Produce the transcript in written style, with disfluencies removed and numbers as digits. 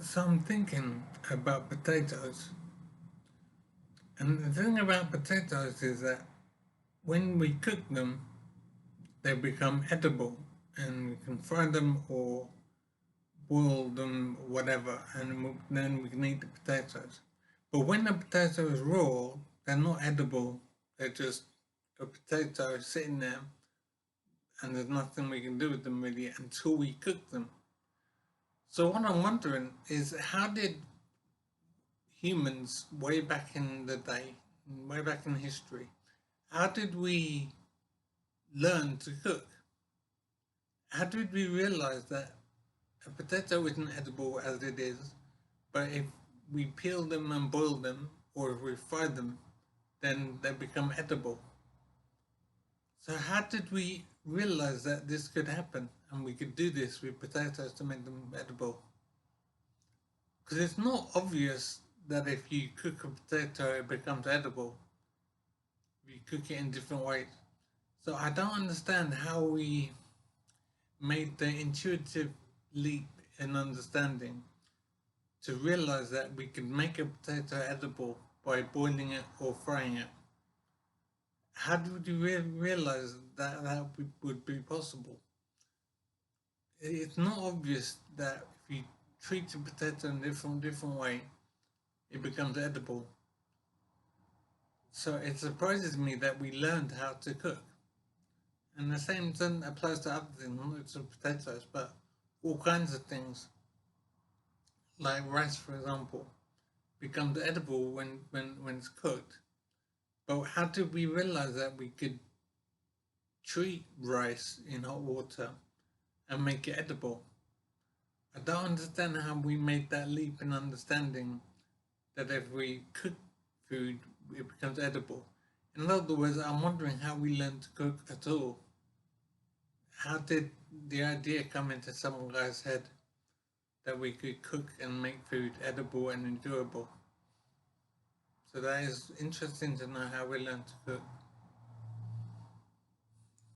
So I'm thinking about potatoes, and the thing about potatoes is that when we cook them, they become edible, and we can fry them or boil them, whatever, and then we can eat the potatoes. But when the potato is raw, they're not edible. They're just a potato sitting there, and there's nothing we can do with them really until we cook them. So what I'm wondering is, how did humans way back in the day, way back in history, how did we learn to cook? How did we realize that a potato isn't edible as it is, but if we peel them and boil them, or if we fry them, then they become edible? So how did we realize that this could happen and we could do this with potatoes to make them edible? Because it's not obvious that if you cook a potato, it becomes edible. If you cook it in different ways. So I don't understand how we made the intuitive leap in understanding to realize that we could make a potato edible by boiling it or frying it. How did we realize that would be possible? It's not obvious that if you treat a potato in a different way, it becomes edible. So it surprises me that we learned how to cook. And the same thing applies to other things, not just potatoes, but all kinds of things, like rice, for example, becomes edible when it's cooked. But how did we realize that we could treat rice in hot water and make it edible? I don't understand how we made that leap in understanding that if we cook food, it becomes edible. In other words, I'm wondering how we learned to cook at all. How did the idea come into some guy's head that we could cook and make food edible and enjoyable? So that is interesting to know how we learned to cook.